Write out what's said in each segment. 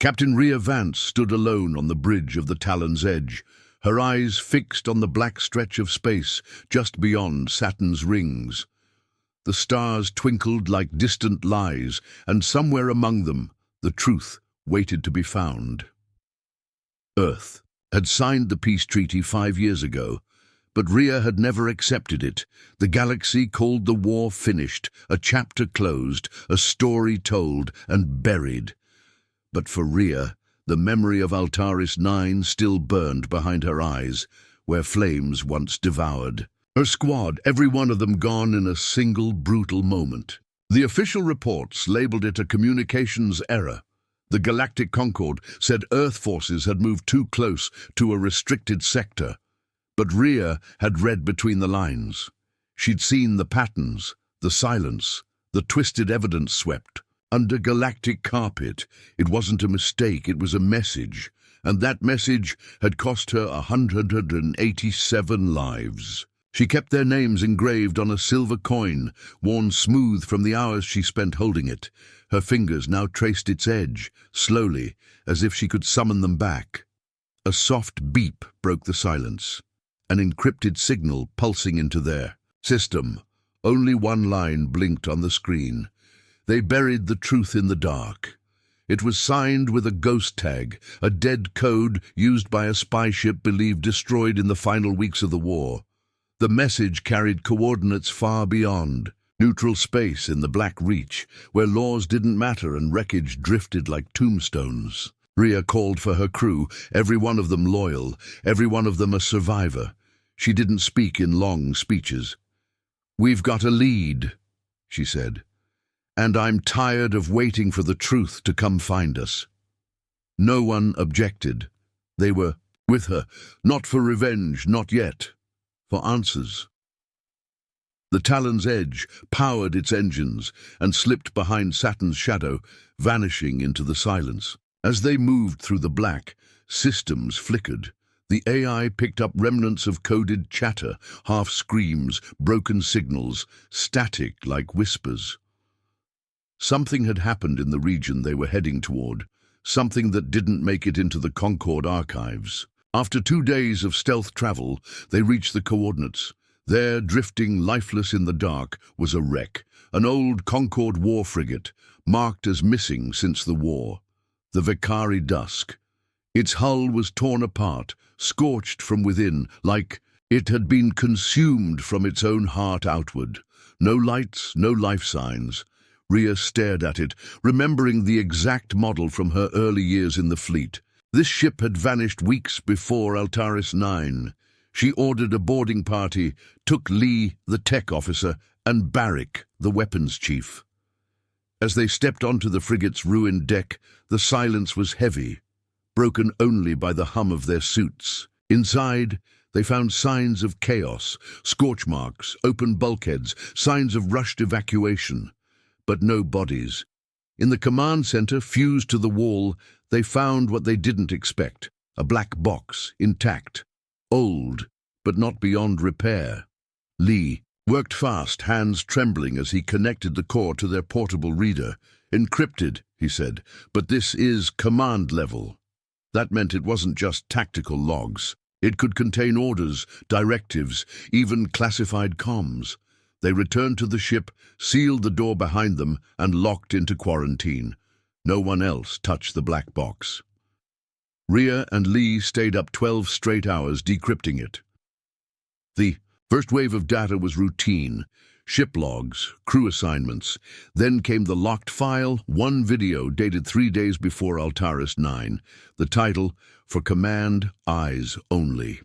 Captain Rhea Vance stood alone on the bridge of the Talon's edge, her eyes fixed on the black stretch of space just beyond Saturn's rings. The stars twinkled like distant lies, and somewhere among them, the truth waited to be found. Earth had signed the peace treaty 5 years ago, but Rhea had never accepted it. The galaxy called the war finished, a chapter closed, a story told and buried. But for Rhea, the memory of Altaris 9 still burned behind her eyes, where flames once devoured. Her squad, every one of them gone in a single brutal moment. The official reports labeled it a communications error. The Galactic Concord said Earth forces had moved too close to a restricted sector. But Rhea had read between the lines. She'd seen the patterns, the silence, the twisted evidence swept. Under galactic carpet, it wasn't a mistake, it was a message. And that message had cost her 187 lives. She kept their names engraved on a silver coin, worn smooth from the hours she spent holding it. Her fingers now traced its edge, slowly, as if she could summon them back. A soft beep broke the silence. An encrypted signal pulsing into their system. Only one line blinked on the screen. They buried the truth in the dark. It was signed with a ghost tag, a dead code used by a spy ship believed destroyed in the final weeks of the war. The message carried coordinates far beyond, neutral space in the Black Reach, where laws didn't matter and wreckage drifted like tombstones. Rhea called for her crew, every one of them loyal, every one of them a survivor. She didn't speak in long speeches. "We've got a lead," she said, "and I'm tired of waiting for the truth to come find us." No one objected. They were with her, not for revenge, not yet, for answers. The Talon's edge powered its engines and slipped behind Saturn's shadow, vanishing into the silence. As they moved through the black, systems flickered. The AI picked up remnants of coded chatter, half screams, broken signals, static like whispers. Something had happened in the region they were heading toward, something that didn't make it into the Concord archives. After 2 days of stealth travel, they reached the coordinates. There, drifting lifeless in the dark, was a wreck, an old Concord war frigate, marked as missing since the war. The Vicari Dusk. Its hull was torn apart, scorched from within, like it had been consumed from its own heart outward. No lights, no life signs. Rhea stared at it, remembering the exact model from her early years in the fleet. This ship had vanished weeks before Altaris 9. She ordered a boarding party, took Lee, the tech officer, and Barrick, the weapons chief. As they stepped onto the frigate's ruined deck, the silence was heavy, broken only by the hum of their suits. Inside, they found signs of chaos, scorch marks, open bulkheads, signs of rushed evacuation, but no bodies. In the command center, fused to the wall, they found what they didn't expect, a black box, intact, old, but not beyond repair. Lee worked fast, hands trembling as he connected the core to their portable reader. "Encrypted," he said, "but this is command level." That meant it wasn't just tactical logs. It could contain orders, directives, even classified comms. They returned to the ship, sealed the door behind them, and locked into quarantine. No one else touched the black box. Rhea and Lee stayed up 12 straight hours decrypting it. The first wave of data was routine, ship logs, crew assignments. Then came the locked file, one video dated 3 days before Altaris 9. The title, "For Command Eyes Only."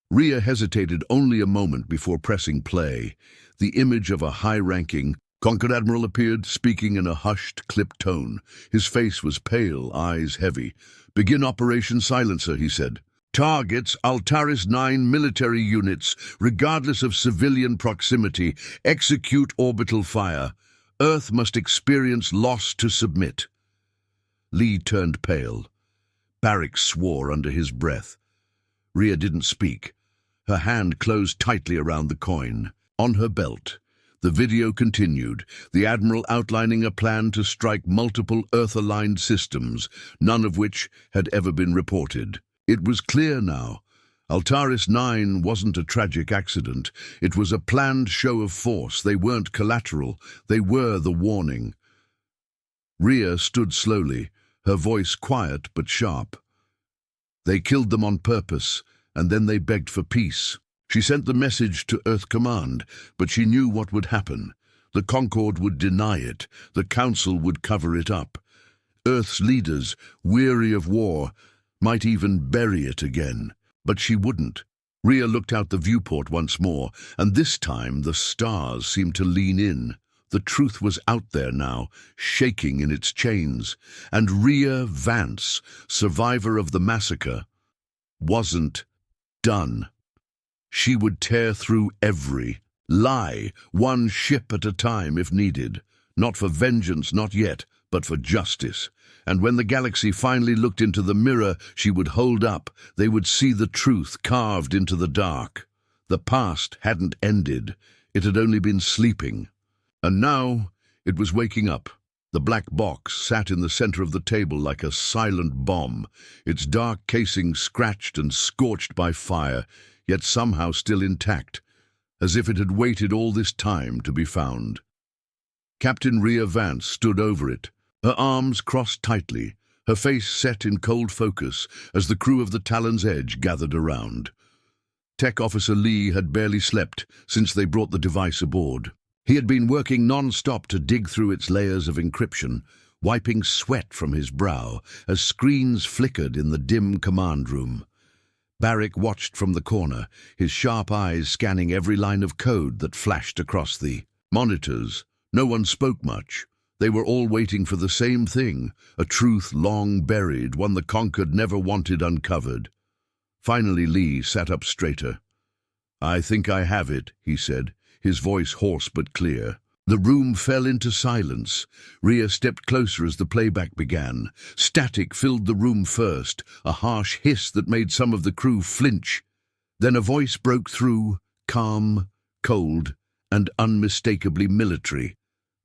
Rhea hesitated only a moment before pressing play. The image of a high-ranking Concord Admiral appeared, speaking in a hushed, clipped tone. His face was pale, eyes heavy. "Begin Operation Silencer," he said. "Targets Altaris 9 military units, regardless of civilian proximity. Execute orbital fire. Earth must experience loss to submit." Lee turned pale. Barrick swore under his breath. Rhea didn't speak. Her hand closed tightly around the coin. On her belt, The video continued, the Admiral outlining a plan to strike multiple Earth-aligned systems, none of which had ever been reported. It was clear now. Altaris 9 wasn't a tragic accident. It was a planned show of force. They weren't collateral. They were the warning. Rhea stood slowly, her voice quiet but sharp. They killed them on purpose, and then they begged for peace. She sent the message to Earth Command, but she knew what would happen. The Concord would deny it. The Council would cover it up. Earth's leaders, weary of war, might even bury it again. But she wouldn't. Rhea looked out the viewport once more, and this time the stars seemed to lean in. The truth was out there now, shaking in its chains. And Rhea Vance, survivor of the massacre, wasn't done. She would tear through every lie, one ship at a time if needed. Not for vengeance, not yet, but for justice. And when the galaxy finally looked into the mirror she would hold up, they would see the truth carved into the dark. The past hadn't ended. It had only been sleeping. And now it was waking up. The black box sat in the center of the table like a silent bomb, its dark casing scratched and scorched by fire, yet somehow still intact, as if it had waited all this time to be found. Captain Rhea Vance stood over it, her arms crossed tightly, her face set in cold focus as the crew of the Talon's Edge gathered around. Tech Officer Lee had barely slept since they brought the device aboard. He had been working non-stop to dig through its layers of encryption, wiping sweat from his brow as screens flickered in the dim command room. Barrick watched from the corner, his sharp eyes scanning every line of code that flashed across the monitors. No one spoke much. They were all waiting for the same thing, a truth long buried, one the Conquered never wanted uncovered. Finally Lee sat up straighter. "I think I have it," he said, his voice hoarse but clear. The room fell into silence. Rhea stepped closer as the playback began. Static filled the room first, a harsh hiss that made some of the crew flinch. Then a voice broke through, calm, cold, and unmistakably military.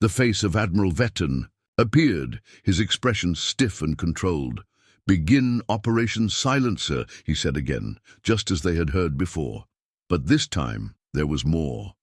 The face of Admiral Vetton appeared, his expression stiff and controlled. "Begin Operation Silencer," he said again, just as they had heard before. But this time there was more.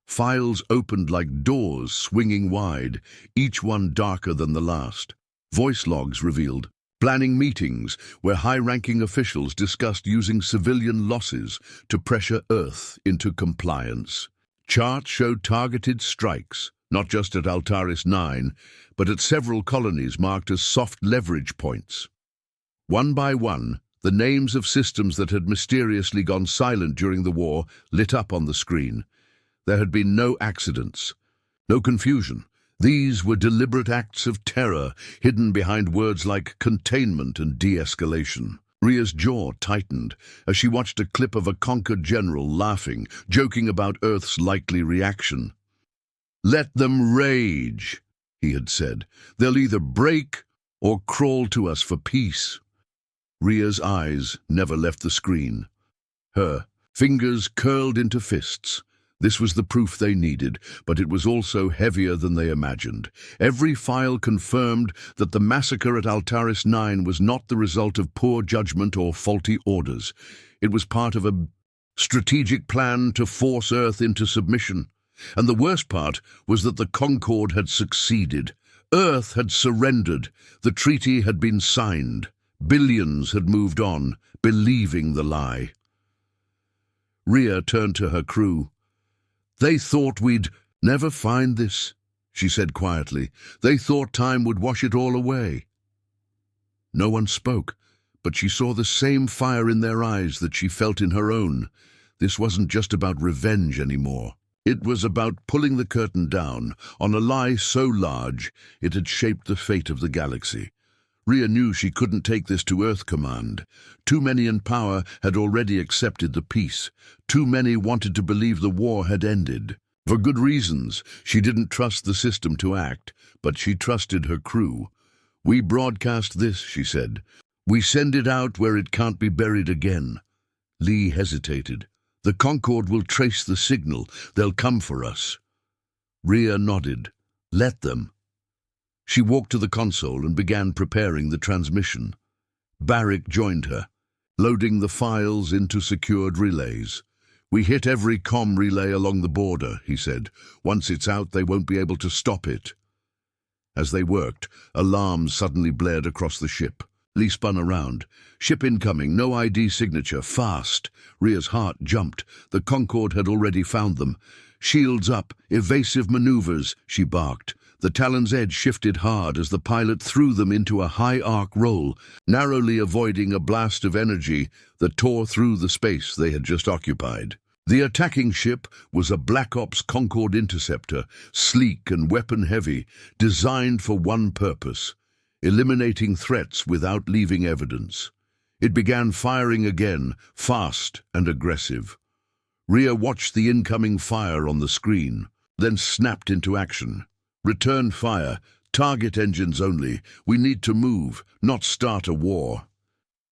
Files opened like doors swinging wide, each one darker than the last. Voice logs revealed planning meetings where high-ranking officials discussed using civilian losses to pressure Earth into compliance. Charts showed targeted strikes, not just at Altaris 9, but at several colonies marked as soft leverage points. One by one, the names of systems that had mysteriously gone silent during the war lit up on the screen. There had been no accidents, no confusion. These were deliberate acts of terror, hidden behind words like containment and de-escalation. Rhea's jaw tightened as she watched a clip of a conquered general laughing, joking about Earth's likely reaction. "Let them rage," he had said. "They'll either break or crawl to us for peace." Rhea's eyes never left the screen. Her fingers curled into fists. This was the proof they needed, but it was also heavier than they imagined. Every file confirmed that the massacre at Altaris 9 was not the result of poor judgment or faulty orders. It was part of a strategic plan to force Earth into submission. And the worst part was that the Concord had succeeded. Earth had surrendered. The treaty had been signed. Billions had moved on, believing the lie. Rhea turned to her crew. "They thought we'd never find this," she said quietly. "They thought time would wash it all away." No one spoke, but she saw the same fire in their eyes that she felt in her own. This wasn't just about revenge anymore. It was about pulling the curtain down on a lie so large it had shaped the fate of the galaxy. Rhea knew she couldn't take this to Earth Command. Too many in power had already accepted the peace. Too many wanted to believe the war had ended. For good reasons, she didn't trust the system to act, but she trusted her crew. "We broadcast this," she said. "We send it out where it can't be buried again." Lee hesitated. "The Concord will trace the signal. They'll come for us." Rhea nodded. Let them. She walked to the console and began preparing the transmission. Barrick joined her, loading the files into secured relays. We hit every comm relay along the border, he said. Once it's out, they won't be able to stop it. As they worked, alarms suddenly blared across the ship. Lee spun around. Ship incoming, no ID signature, fast. Rhea's heart jumped. The Concorde had already found them. Shields up, evasive maneuvers, she barked. The Talon's edge shifted hard as the pilot threw them into a high-arc roll, narrowly avoiding a blast of energy that tore through the space they had just occupied. The attacking ship was a Black Ops Concorde interceptor, sleek and weapon-heavy, designed for one purpose: eliminating threats without leaving evidence. It began firing again, fast and aggressive. Rhea watched the incoming fire on the screen, then snapped into action. Return fire. Target engines only. We need to move, not start a war.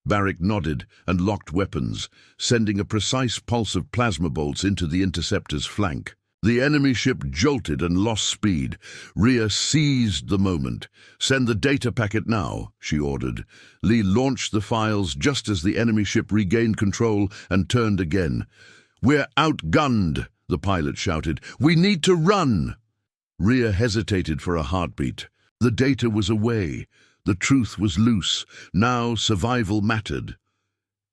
Barrick nodded and locked weapons, sending a precise pulse of plasma bolts into the interceptor's flank. The enemy ship jolted and lost speed. Rhea seized the moment. Send the data packet now, she ordered. Lee launched the files just as the enemy ship regained control and turned again. We're outgunned, the pilot shouted. We need to run. Rhea hesitated for a heartbeat. The data was away. The truth was loose. Now survival mattered.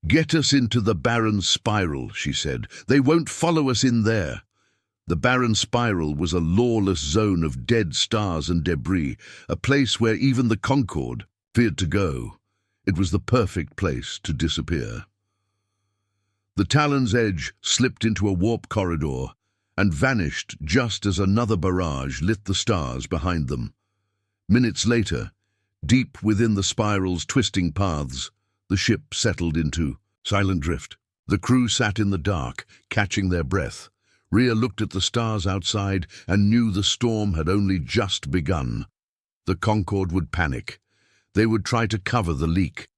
Get us into the barren spiral, she said. They won't follow us in there. The barren spiral was a lawless zone of dead stars and debris, a place where even the Concorde feared to go. It was the perfect place to disappear. The Talon's edge slipped into a warp corridor and vanished just as another barrage lit the stars behind them. Minutes later, deep within the spiral's twisting paths, the ship settled into silent drift. The crew sat in the dark, catching their breath. Rhea looked at the stars outside and knew the storm had only just begun. The Concorde would panic. They would try to cover the leak.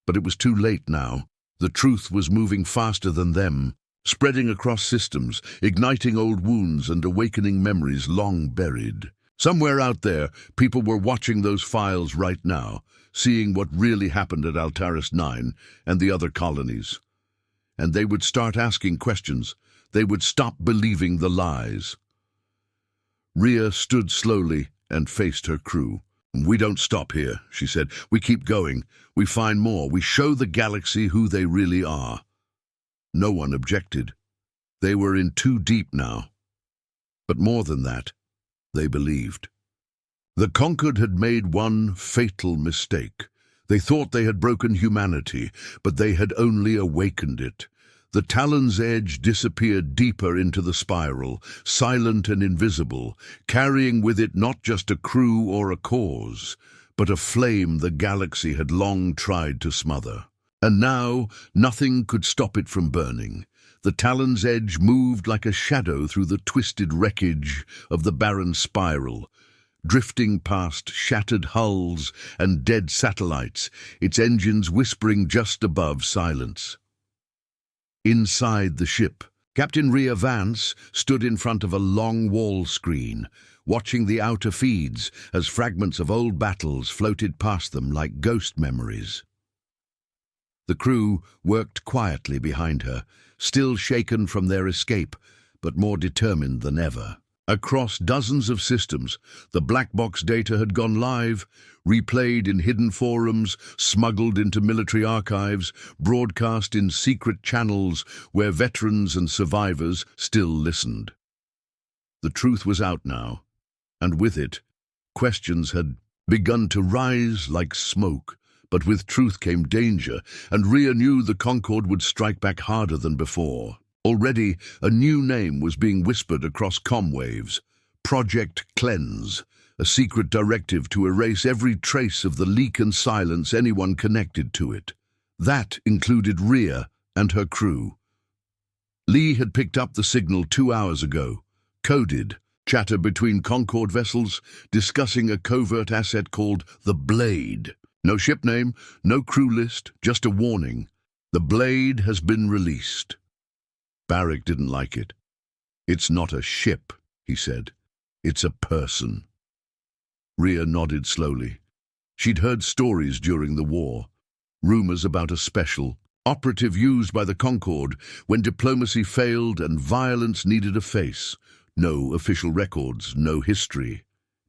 But it was too late now. The truth was moving faster than them, spreading across systems, igniting old wounds and awakening memories long buried. Somewhere out there, people were watching those files right now, seeing what really happened at Altaris 9 and the other colonies. And they would start asking questions. They would stop believing the lies. Rhea stood slowly and faced her crew. We don't stop here, she said. We keep going. We find more. We show the galaxy who they really are. No one objected. They were in too deep now. But more than that, they believed. The Conquered had made one fatal mistake. They thought they had broken humanity, but they had only awakened it. The Talon's edge disappeared deeper into the spiral, silent and invisible, carrying with it not just a crew or a cause, but a flame the galaxy had long tried to smother. And now, nothing could stop it from burning. The Talon's edge moved like a shadow through the twisted wreckage of the barren spiral, drifting past shattered hulls and dead satellites, its engines whispering just above silence. Inside the ship, Captain Rhea Vance stood in front of a long wall screen, watching the outer feeds as fragments of old battles floated past them like ghost memories. The crew worked quietly behind her, still shaken from their escape, but more determined than ever. Across dozens of systems, the black box data had gone live, replayed in hidden forums, smuggled into military archives, broadcast in secret channels where veterans and survivors still listened. The truth was out now, and with it, questions had begun to rise like smoke. But with truth came danger, and Rhea knew the Concorde would strike back harder than before. Already, a new name was being whispered across comm waves: Project Cleanse, a secret directive to erase every trace of the leak and silence anyone connected to it. That included Rhea and her crew. Lee had picked up the signal 2 hours ago, coded, chatter between Concorde vessels, discussing a covert asset called the Blade. No ship name, no crew list, just a warning. The Blade has been released. Barrick didn't like it. It's not a ship, he said. It's a person. Rhea nodded slowly. She'd heard stories during the war, rumors about a special operative used by the Concord when diplomacy failed and violence needed a face. No official records, no history.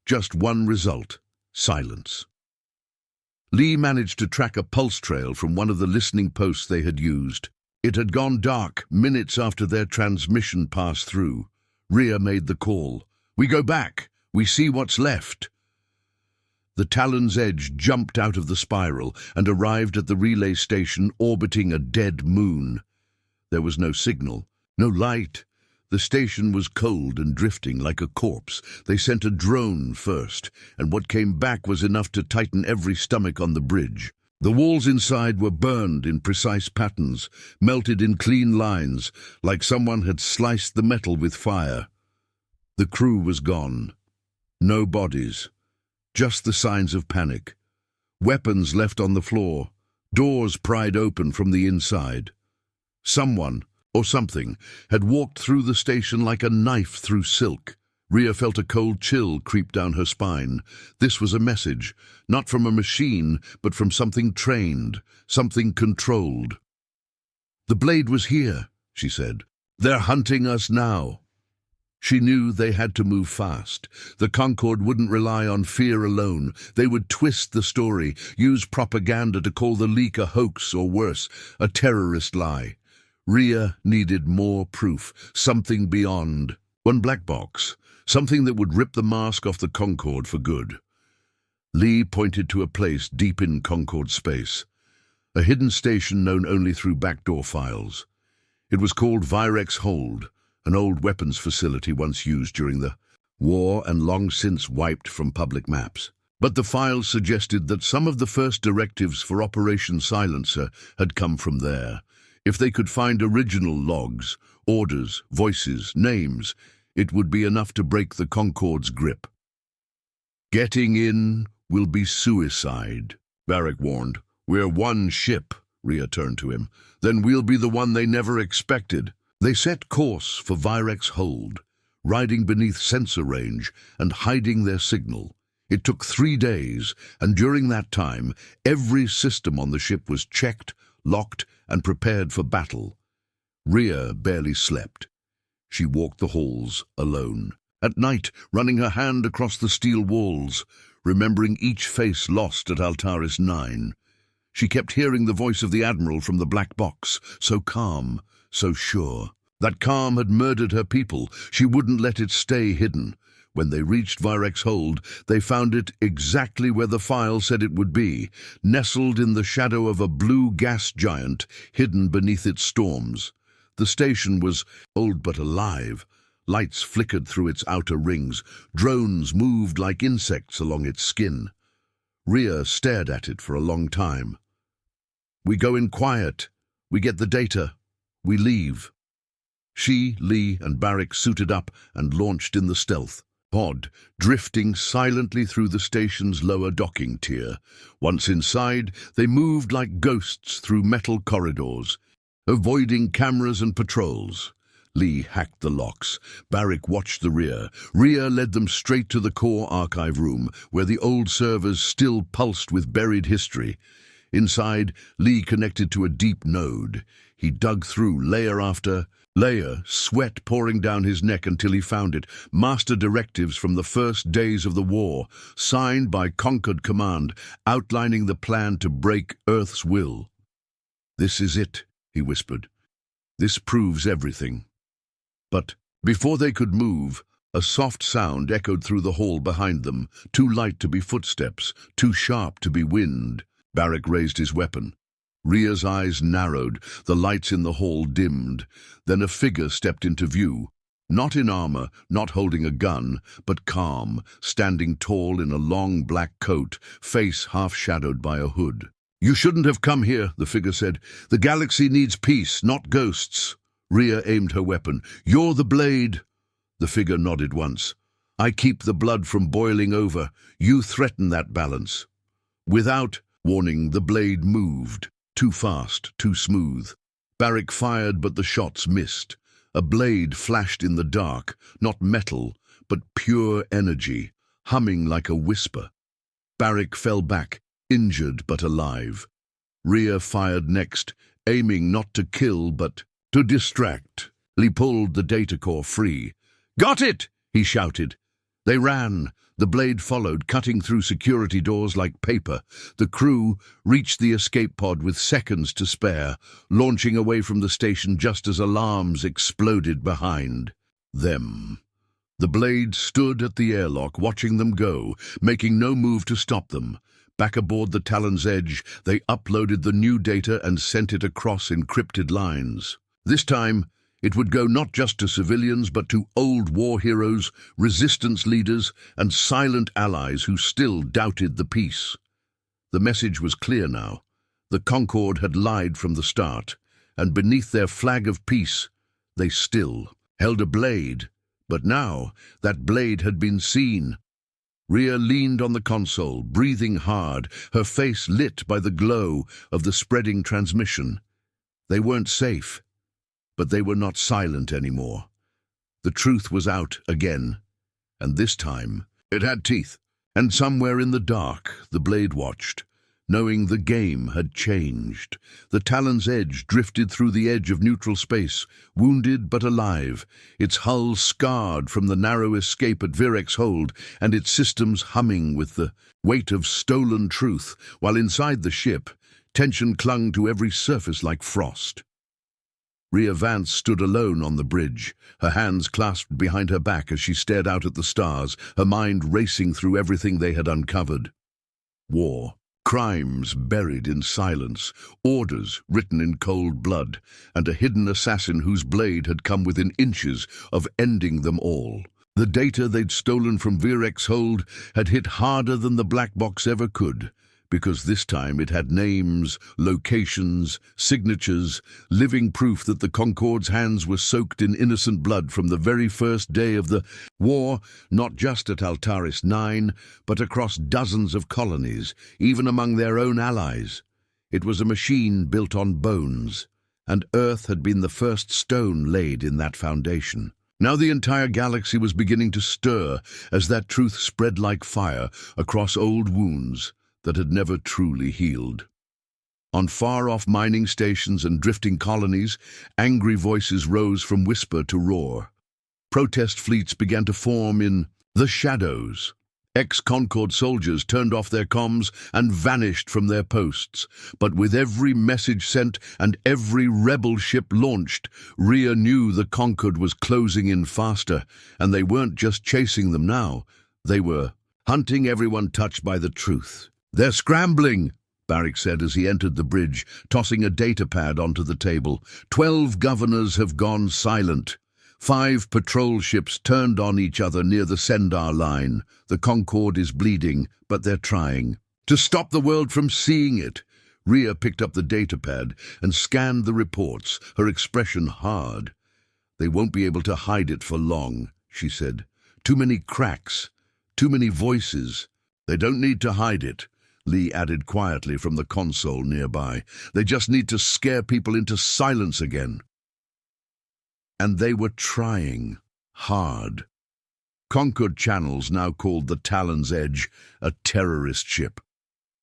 Just one result: silence. Lee managed to track a pulse trail from one of the listening posts they had used. It had gone dark minutes after their transmission passed through. Rhea made the call. "We go back. We see what's left." The Talon's edge jumped out of the spiral and arrived at the relay station orbiting a dead moon. There was no signal, no light. The station was cold and drifting like a corpse. They sent a drone first, and what came back was enough to tighten every stomach on the bridge. The walls inside were burned in precise patterns, melted in clean lines, like someone had sliced the metal with fire. The crew was gone. No bodies. Just the signs of panic. Weapons left on the floor, doors pried open from the inside. Someone, or something, had walked through the station like a knife through silk. Rhea felt a cold chill creep down her spine. This was a message, not from a machine, but from something trained, something controlled. "The blade was here," she said. "They're hunting us now." She knew they had to move fast. The Concord wouldn't rely on fear alone. They would twist the story, use propaganda to call the leak a hoax or worse, a terrorist lie. Rhea needed more proof, something beyond. One black box, something that would rip the mask off the Concord for good. Lee pointed to a place deep in Concord space, a hidden station known only through backdoor files. It was called Virex Hold, an old weapons facility once used during the war and long since wiped from public maps. But the files suggested that some of the first directives for Operation Silencer had come from there. If they could find original logs, orders, voices, names, it would be enough to break the Concord's grip. "Getting in will be suicide," Varric warned. "We're one ship," Rhea turned to him. "Then we'll be the one they never expected." They set course for Virex Hold, riding beneath sensor range and hiding their signal. It took 3 days, and during that time, every system on the ship was checked, locked, and prepared for battle. Rhea barely slept. She walked the halls alone. At night, running her hand across the steel walls, remembering each face lost at Altaris 9. She kept hearing the voice of the Admiral from the black box, so calm, so sure. That calm had murdered her people. She wouldn't let it stay hidden. When they reached Virex Hold, they found it exactly where the file said it would be, nestled in the shadow of a blue gas giant, hidden beneath its storms. The station was old but alive. Lights flickered through its outer rings. Drones moved like insects along its skin. Rhea stared at it for a long time. "We go in quiet. We get the data. We leave." She, Lee, and Barrick suited up and launched in the stealth pod, drifting silently through the station's lower docking tier. Once inside, they moved like ghosts through metal corridors, avoiding cameras and patrols. Lee hacked the locks. Barrick watched the rear. Rhea led them straight to the core archive room, where the old servers still pulsed with buried history. Inside, Lee connected to a deep node. He dug through layer after layer, sweat pouring down his neck until he found it. Master directives from the first days of the war, signed by Concord Command, outlining the plan to break Earth's will. "This is it," he whispered. "This proves everything." But before they could move, a soft sound echoed through the hall behind them, too light to be footsteps, too sharp to be wind. Barrick raised his weapon. Rhea's eyes narrowed, the lights in the hall dimmed. Then a figure stepped into view. Not in armor, not holding a gun, but calm, standing tall in a long black coat, face half-shadowed by a hood. "You shouldn't have come here," the figure said. "The galaxy needs peace, not ghosts." Rhea aimed her weapon. "You're the blade." The figure nodded once. "I keep the blood from boiling over. You threaten that balance." Without warning, the blade moved. Too fast, too smooth. Barrick fired, but the shots missed. A blade flashed in the dark, not metal, but pure energy, humming like a whisper. Barrick fell back, injured but alive. Rhea fired next, aiming not to kill but to distract. Lee pulled the data core free. "Got it!" he shouted. They ran. The blade followed, cutting through security doors like paper. The crew reached the escape pod with seconds to spare, launching away from the station just as alarms exploded behind them. The blade stood at the airlock, watching them go, making no move to stop them. Back aboard the Talon's Edge, they uploaded the new data and sent it across encrypted lines. This time, it would go not just to civilians, but to old war heroes, resistance leaders, and silent allies who still doubted the peace. The message was clear now. The Concord had lied from the start, and beneath their flag of peace, they still held a blade. But now, that blade had been seen. Rhea leaned on the console, breathing hard, her face lit by the glow of the spreading transmission. They weren't safe, but they were not silent anymore. The truth was out again, and this time it had teeth. And somewhere in the dark, the blade watched, knowing the game had changed. The Talon's Edge drifted through the edge of neutral space, wounded but alive, its hull scarred from the narrow escape at Virex Hold, and its systems humming with the weight of stolen truth, while inside the ship, tension clung to every surface like frost. Rhea Vance stood alone on the bridge, her hands clasped behind her back as she stared out at the stars, her mind racing through everything they had uncovered. War. Crimes buried in silence, orders written in cold blood, and a hidden assassin whose blade had come within inches of ending them all. The data they'd stolen from Virex Hold had hit harder than the black box ever could, because this time it had names, locations, signatures, living proof that the Concorde's hands were soaked in innocent blood from the very first day of the war, not just at Altaris 9, but across dozens of colonies, even among their own allies. It was a machine built on bones, and Earth had been the first stone laid in that foundation. Now the entire galaxy was beginning to stir as that truth spread like fire across old wounds that had never truly healed. On far-off mining stations and drifting colonies, angry voices rose from whisper to roar. Protest fleets began to form in the shadows. Ex-Concord soldiers turned off their comms and vanished from their posts. But with every message sent and every rebel ship launched, Rhea knew the Concord was closing in faster, and they weren't just chasing them now. They were hunting everyone touched by the truth. "They're scrambling," Barrick said as he entered the bridge, tossing a data pad onto the table. 12 governors have gone silent. 5 patrol ships turned on each other near the Sendar line. The Concord is bleeding, but they're trying to stop the world from seeing it. Rhea picked up the data pad and scanned the reports, her expression hard. "They won't be able to hide it for long," she said. "Too many cracks, too many voices. They don't need to hide it," Lee added quietly from the console nearby. "They just need to scare people into silence again." And they were trying hard. Concord Channels now called the Talon's Edge a terrorist ship.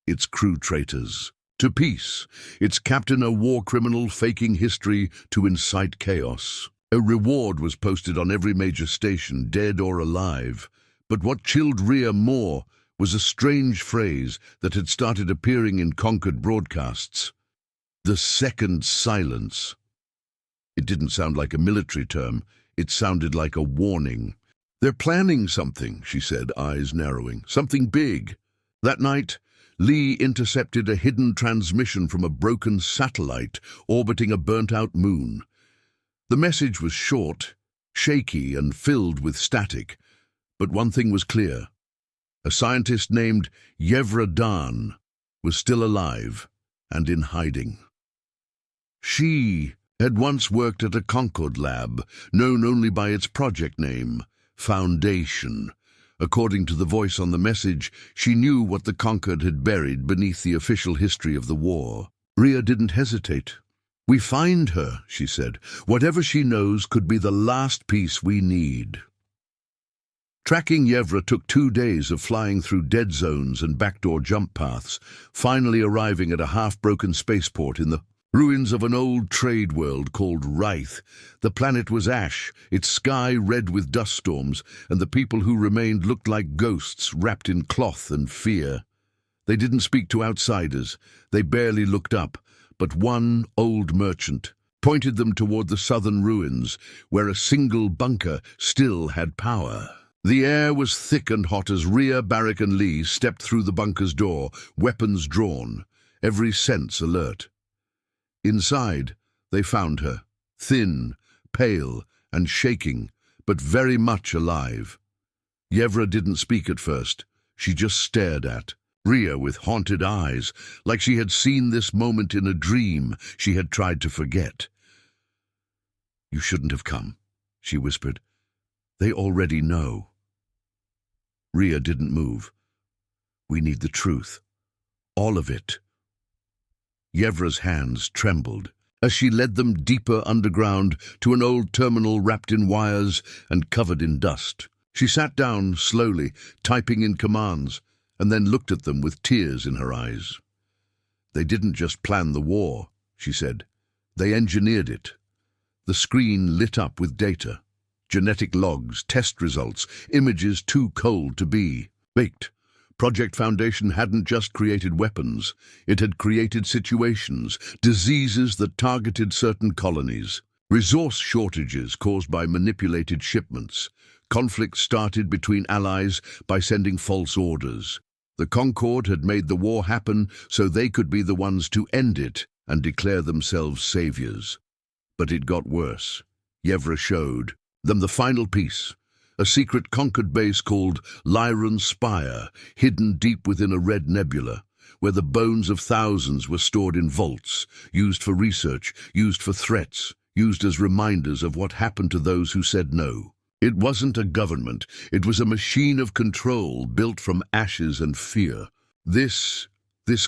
Its crew traitors to peace, its captain a war criminal faking history to incite chaos. A reward was posted on every major station, dead or alive. But what chilled Rhea more was a strange phrase that had started appearing in Concord broadcasts. The second silence. It didn't sound like a military term. It sounded like a warning. "They're planning something," she said, eyes narrowing. "Something big." That night, Lee intercepted a hidden transmission from a broken satellite orbiting a burnt-out moon. The message was short, shaky, and filled with static. But one thing was clear. A scientist named Yevra Dan was still alive and in hiding. She had once worked at a Concord lab, known only by its project name, Foundation. According to the voice on the message, she knew what the Concord had buried beneath the official history of the war. Rhea didn't hesitate. "We find her," she said. "Whatever she knows could be the last piece we need." Tracking Yevra took 2 days of flying through dead zones and backdoor jump paths, finally arriving at a half-broken spaceport in the ruins of an old trade world called Rythe. The planet was ash, its sky red with dust storms, and the people who remained looked like ghosts wrapped in cloth and fear. They didn't speak to outsiders, they barely looked up, but one old merchant pointed them toward the southern ruins, where a single bunker still had power. The air was thick and hot as Rhea, Barrick and Lee stepped through the bunker's door, weapons drawn, every sense alert. Inside, they found her, thin, pale, and shaking, but very much alive. Yevra didn't speak at first. She just stared at Rhea with haunted eyes, like she had seen this moment in a dream she had tried to forget. "You shouldn't have come," she whispered. "They already know." Rhea didn't move. "We need the truth. All of it." Yevra's hands trembled as she led them deeper underground to an old terminal wrapped in wires and covered in dust. She sat down slowly, typing in commands, and then looked at them with tears in her eyes. "They didn't just plan the war," she said. "They engineered it." The screen lit up with data. Genetic logs, test results, images too cold to be baked. Project Foundation hadn't just created weapons, it had created situations, diseases that targeted certain colonies, resource shortages caused by manipulated shipments, conflict started between allies by sending false orders. The Concord had made the war happen so they could be the ones to end it and declare themselves saviors. But it got worse. Yevra showed them the final piece. A secret Concord base called Lyran Spire, hidden deep within a red nebula, where the bones of thousands were stored in vaults, used for research, used for threats, used as reminders of what happened to those who said no. It wasn't a government, it was a machine of control built from ashes and fear. This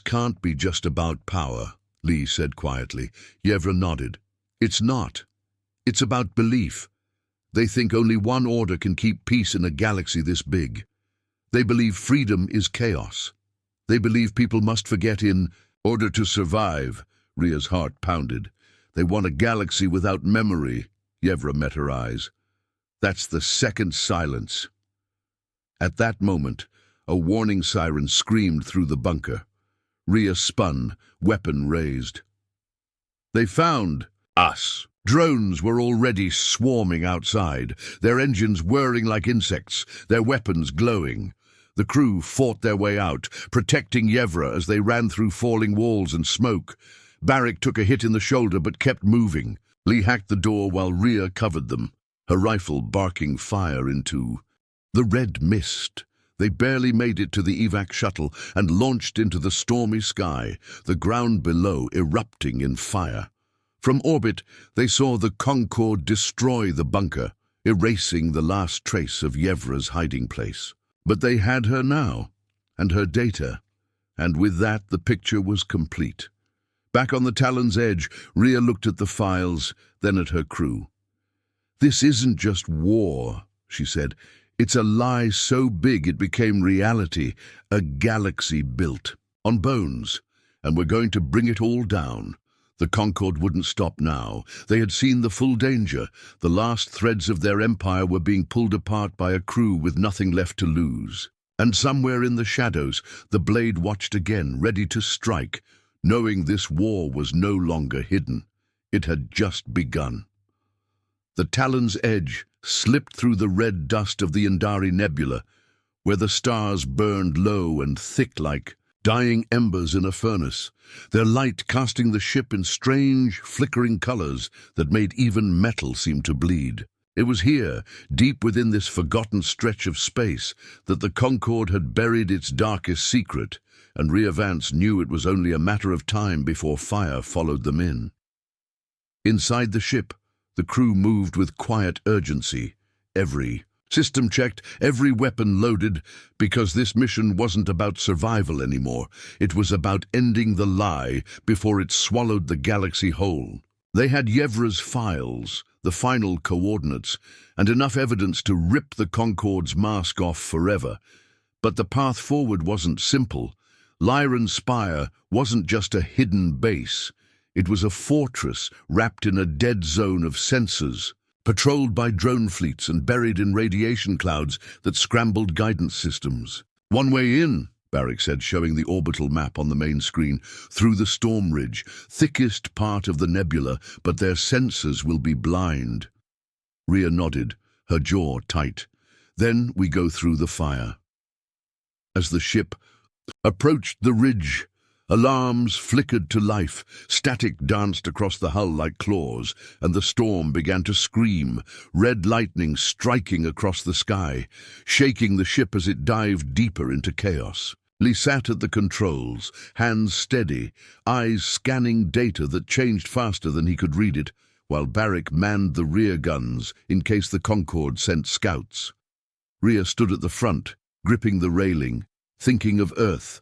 can't be just about power," Lee said quietly. Yevra nodded. "It's not. It's about belief. They think only one order can keep peace in a galaxy this big. They believe freedom is chaos. They believe people must forget in order to survive." Rhea's heart pounded. "They want a galaxy without memory." Yevra met her eyes. "That's the second silence." At that moment, a warning siren screamed through the bunker. Rhea spun, weapon raised. "They found us." Drones were already swarming outside, their engines whirring like insects, their weapons glowing. The crew fought their way out, protecting Yevra as they ran through falling walls and smoke. Barrick took a hit in the shoulder but kept moving. Lee hacked the door while Rhea covered them, her rifle barking fire into the red mist. They barely made it to the evac shuttle and launched into the stormy sky, the ground below erupting in fire. From orbit, they saw the Concord destroy the bunker, erasing the last trace of Yevra's hiding place. But they had her now, and her data, and with that the picture was complete. Back on the Talon's edge, Rhea looked at the files, then at her crew. "This isn't just war," she said. "It's a lie so big it became reality, a galaxy built on bones, and we're going to bring it all down." The Concord wouldn't stop now. They had seen the full danger. The last threads of their empire were being pulled apart by a crew with nothing left to lose. And somewhere in the shadows, the blade watched again, ready to strike, knowing this war was no longer hidden. It had just begun. The Talon's edge slipped through the red dust of the Indari Nebula, where the stars burned low and thick like dying embers in a furnace, their light casting the ship in strange, flickering colors that made even metal seem to bleed. It was here, deep within this forgotten stretch of space, that the Concord had buried its darkest secret, and Rhea Vance knew it was only a matter of time before fire followed them in. Inside the ship, the crew moved with quiet urgency, every system checked, every weapon loaded, because this mission wasn't about survival anymore. It was about ending the lie before it swallowed the galaxy whole. They had Yevra's files, the final coordinates, and enough evidence to rip the Concorde's mask off forever. But the path forward wasn't simple. Lyran's spire wasn't just a hidden base. It was a fortress wrapped in a dead zone of sensors, patrolled by drone fleets and buried in radiation clouds that scrambled guidance systems. "One way in," Barrick said, showing the orbital map on the main screen, "through the storm ridge, thickest part of the nebula, but their sensors will be blind." Rhea nodded, her jaw tight. "Then we go through the fire." As the ship approached the ridge, alarms flickered to life, static danced across the hull like claws, and the storm began to scream, red lightning striking across the sky, shaking the ship as it dived deeper into chaos. Lee sat at the controls, hands steady, eyes scanning data that changed faster than he could read it, while Barrick manned the rear guns in case the Concorde sent scouts. Rhea stood at the front, gripping the railing, thinking of Earth,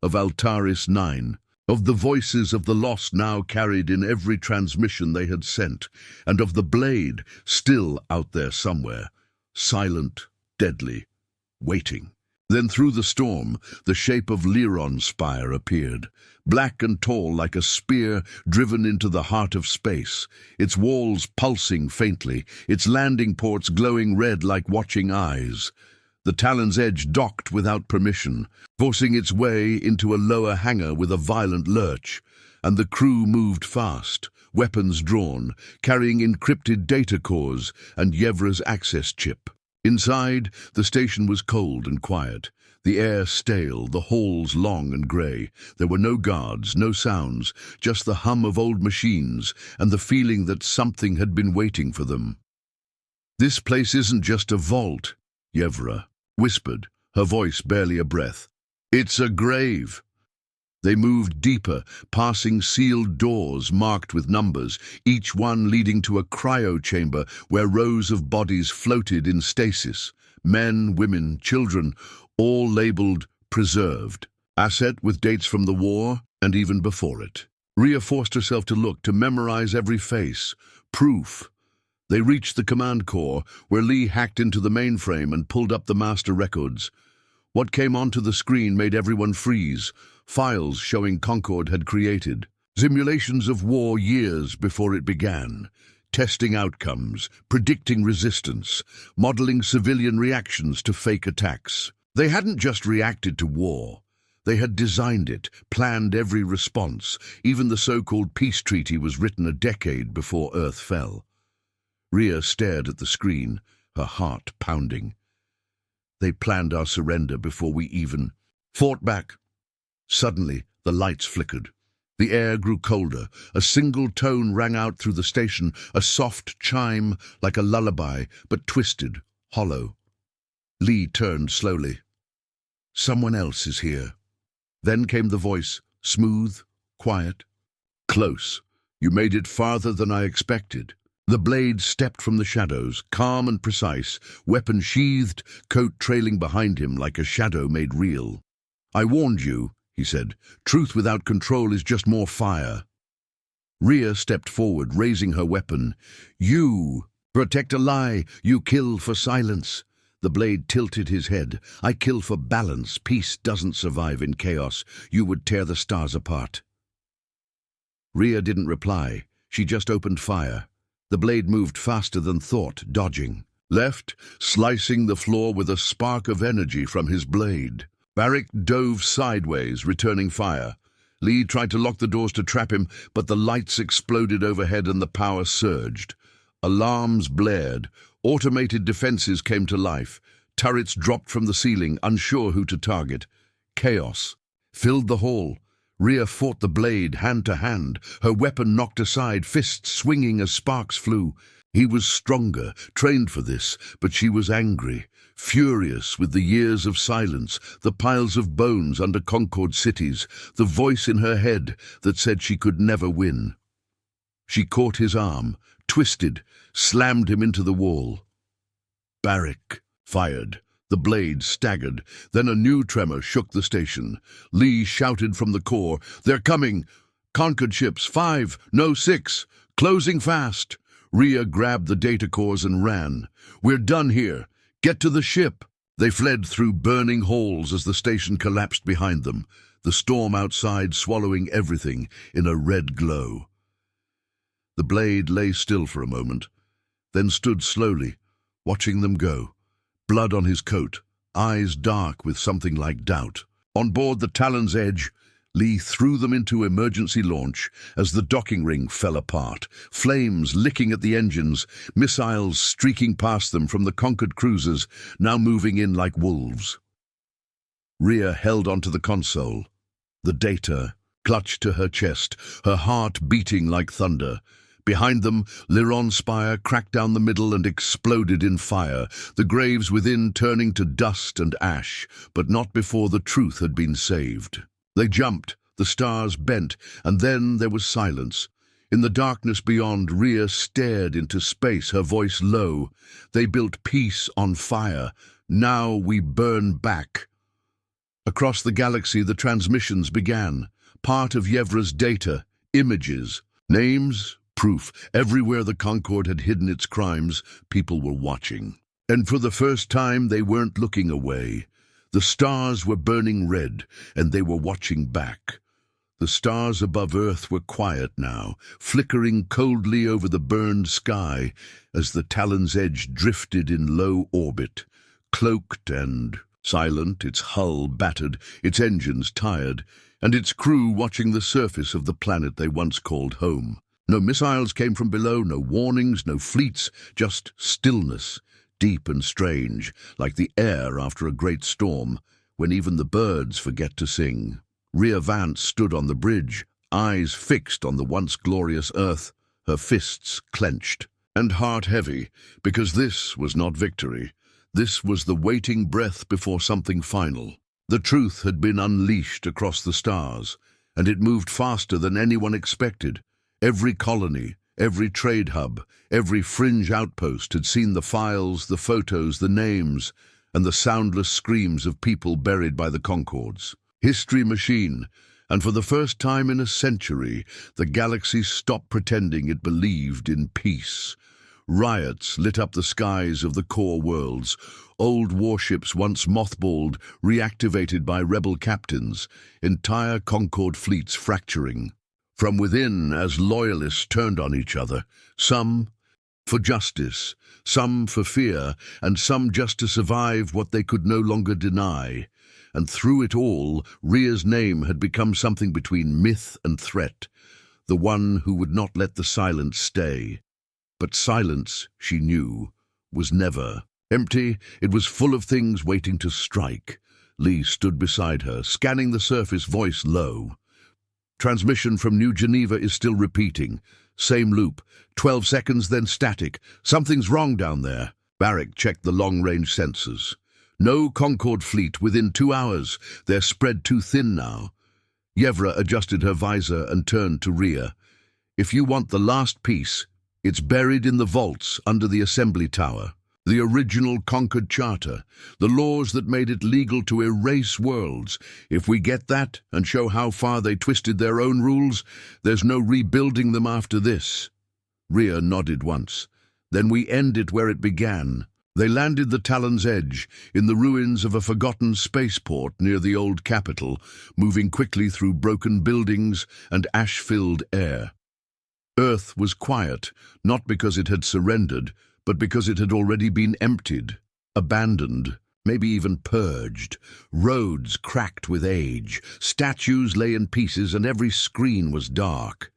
of Altaris 9, of the voices of the lost now carried in every transmission they had sent, and of the blade still out there somewhere, silent, deadly, waiting. Then through the storm, the shape of Lyron's spire appeared, black and tall like a spear driven into the heart of space, its walls pulsing faintly, its landing ports glowing red like watching eyes. The Talon's edge docked without permission, forcing its way into a lower hangar with a violent lurch, and the crew moved fast, weapons drawn, carrying encrypted data cores and Yevra's access chip. Inside, the station was cold and quiet, the air stale, the halls long and grey. There were no guards, no sounds, just the hum of old machines and the feeling that something had been waiting for them. "This place isn't just a vault," Yevra whispered, her voice barely a breath. "It's a grave." They moved deeper, passing sealed doors marked with numbers, each one leading to a cryo-chamber where rows of bodies floated in stasis. Men, women, children, all labeled preserved. Asset with dates from the war and even before it. Rhea forced herself to look, to memorize every face. Proof. They reached the command core, where Lee hacked into the mainframe and pulled up the master records. What came onto the screen made everyone freeze. Files showing Concorde had created. Simulations of war years before it began. Testing outcomes, predicting resistance, modeling civilian reactions to fake attacks. They hadn't just reacted to war. They had designed it, planned every response. Even the so-called peace treaty was written a decade before Earth fell. Rhea stared at the screen, her heart pounding. They planned our surrender before we even fought back. Suddenly, the lights flickered. The air grew colder. A single tone rang out through the station, a soft chime like a lullaby, but twisted, hollow. Lee turned slowly. "Someone else is here." Then came the voice, smooth, quiet, close. "You made it farther than I expected." The blade stepped from the shadows, calm and precise, weapon sheathed, coat trailing behind him like a shadow made real. "I warned you," he said. "Truth without control is just more fire." Rhea stepped forward, raising her weapon. "You protect a lie, you kill for silence." The blade tilted his head. "I kill for balance. Peace doesn't survive in chaos. You would tear the stars apart." Rhea didn't reply. She just opened fire. The blade moved faster than thought, dodging. Left, slicing the floor with a spark of energy from his blade. Barrick dove sideways, returning fire. Lee tried to lock the doors to trap him, but the lights exploded overhead and the power surged. Alarms blared. Automated defenses came to life. Turrets dropped from the ceiling, unsure who to target. Chaos filled the hall. Rhea fought the blade hand to hand, her weapon knocked aside, fists swinging as sparks flew. He was stronger, trained for this, but she was angry, furious with the years of silence, the piles of bones under Concorde cities, the voice in her head that said she could never win. She caught his arm, twisted, slammed him into the wall. Barrick fired. The blade staggered. Then a new tremor shook the station. Lee shouted from the core, "They're coming! Concord ships, 5, no 6, closing fast!" Rhea grabbed the data cores and ran. "We're done here. Get to the ship." They fled through burning halls as the station collapsed behind them, the storm outside swallowing everything in a red glow. The Blade lay still for a moment, then stood slowly, watching them go, blood on his coat, eyes dark with something like doubt. On board the Talon's Edge, Lee threw them into emergency launch as the docking ring fell apart, flames licking at the engines, missiles streaking past them from the conquered cruisers, now moving in like wolves. Rhea held onto the console, the data clutched to her chest, her heart beating like thunder. Behind them, Liron's spire cracked down the middle and exploded in fire, the graves within turning to dust and ash, but not before the truth had been saved. They jumped, the stars bent, and then there was silence. In the darkness beyond, Rhea stared into space, her voice low. "They built peace on fire. Now we burn back." Across the galaxy, the transmissions began. Part of Yevra's data, images, names, proof. Everywhere the Concord had hidden its crimes, people were watching. And for the first time, they weren't looking away. The stars were burning red, and they were watching back. The stars above Earth were quiet now, flickering coldly over the burned sky as the Talon's Edge drifted in low orbit, cloaked and silent, its hull battered, its engines tired, and its crew watching the surface of the planet they once called home. No missiles came from below, no warnings, no fleets, just stillness, deep and strange, like the air after a great storm, when even the birds forget to sing. Rhea Vance stood on the bridge, eyes fixed on the once glorious Earth, her fists clenched, and heart heavy, because this was not victory. This was the waiting breath before something final. The truth had been unleashed across the stars, and it moved faster than anyone expected. Every colony, every trade hub, every fringe outpost had seen the files, the photos, the names, and the soundless screams of people buried by the Concords. History machine, and for the first time in a century, the galaxy stopped pretending it believed in peace. Riots lit up the skies of the core worlds. Old warships once mothballed, reactivated by rebel captains, entire Concord fleets fracturing. From within, as loyalists turned on each other, some for justice, some for fear, and some just to survive what they could no longer deny. And through it all, Rhea's name had become something between myth and threat, the one who would not let the silence stay. But silence, she knew, was never empty. It was full of things waiting to strike. Lee stood beside her, scanning the surface, voice low. "Transmission from New Geneva is still repeating. Same loop. 12 seconds, then static. Something's wrong down there." Barrick checked the long-range sensors. "No Concord fleet within 2 hours. They're spread too thin now." Yevra adjusted her visor and turned to Rhea. "If you want the last piece, it's buried in the vaults under the assembly tower. The original Concord Charter, the laws that made it legal to erase worlds. If we get that and show how far they twisted their own rules, there's no rebuilding them after this." Rhea nodded once. "Then we end it where it began." They landed the Talon's Edge in the ruins of a forgotten spaceport near the old capital, moving quickly through broken buildings and ash-filled air. Earth was quiet, not because it had surrendered, but because it had already been emptied, abandoned, maybe even purged. Roads cracked with age, statues lay in pieces, and every screen was dark.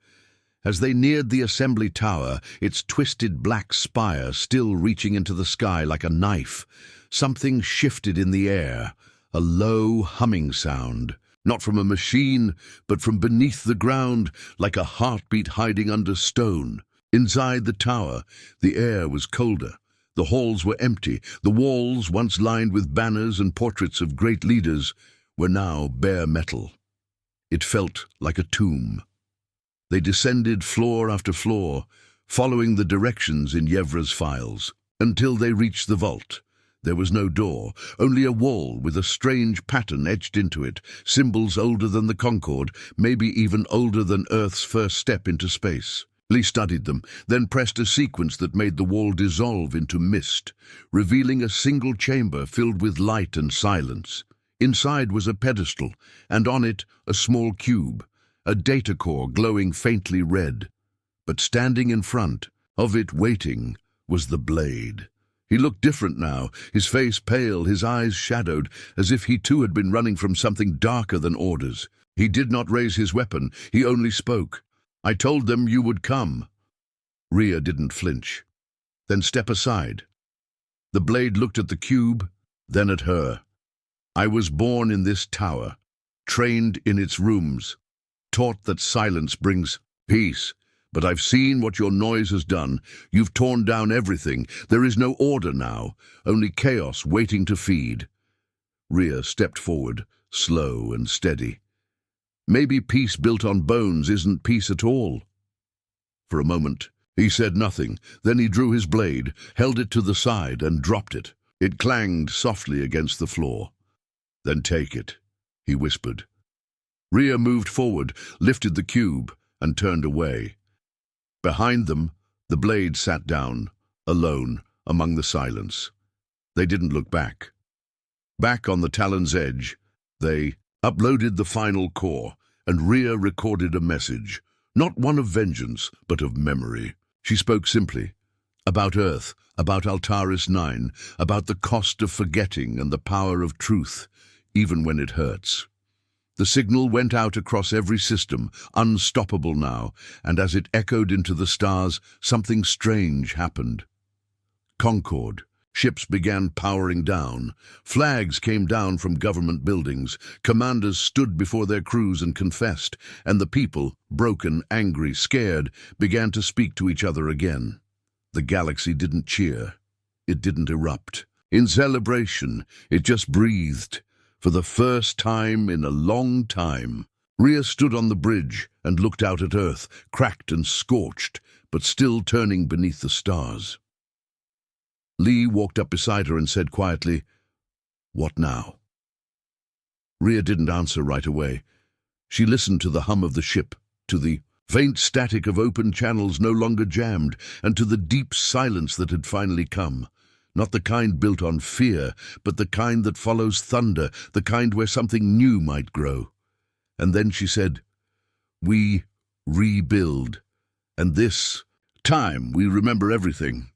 As they neared the assembly tower, its twisted black spire still reaching into the sky like a knife, something shifted in the air, a low humming sound. Not from a machine, but from beneath the ground, like a heartbeat hiding under stone. Inside the tower, the air was colder. The halls were empty. The walls, once lined with banners and portraits of great leaders, were now bare metal. It felt like a tomb. They descended floor after floor, following the directions in Yevra's files, until they reached the vault. There was no door, only a wall with a strange pattern etched into it, symbols older than the Concord, maybe even older than Earth's first step into space. Lee studied them, then pressed a sequence that made the wall dissolve into mist, revealing a single chamber filled with light and silence. Inside was a pedestal, and on it a small cube, a data core glowing faintly red. But standing in front of it, waiting, was the blade. He looked different now, his face pale, his eyes shadowed, as if he too had been running from something darker than orders. He did not raise his weapon, he only spoke. "I told them you would come." Rhea didn't flinch. "Then step aside." The blade looked at the cube, then at her. "I was born in this tower, trained in its rooms, taught that silence brings peace. But I've seen what your noise has done. You've torn down everything. There is no order now, only chaos waiting to feed." Rhea stepped forward, slow and steady. "Maybe peace built on bones isn't peace at all." For a moment, he said nothing. Then he drew his blade, held it to the side, and dropped it. It clanged softly against the floor. "Then take it," he whispered. Rhea moved forward, lifted the cube, and turned away. Behind them, the blade sat down, alone, among the silence. They didn't look back. Back on the Talon's edge, they uploaded the final core, and Rhea recorded a message, not one of vengeance, but of memory. She spoke simply, about Earth, about Altaris 9, about the cost of forgetting and the power of truth, even when it hurts. The signal went out across every system, unstoppable now, and as it echoed into the stars, something strange happened. Concord. Ships began powering down. Flags came down from government buildings. Commanders stood before their crews and confessed, and the people, broken, angry, scared, began to speak to each other again. The galaxy didn't cheer. It didn't erupt. In celebration, it just breathed. For the first time in a long time, Rhea stood on the bridge and looked out at Earth, cracked and scorched, but still turning beneath the stars. Lee walked up beside her and said quietly, "What now?" Rhea didn't answer right away. She listened to the hum of the ship, to the faint static of open channels no longer jammed, and to the deep silence that had finally come. Not the kind built on fear, but the kind that follows thunder, the kind where something new might grow. And then she said, "We rebuild. And this time we remember everything.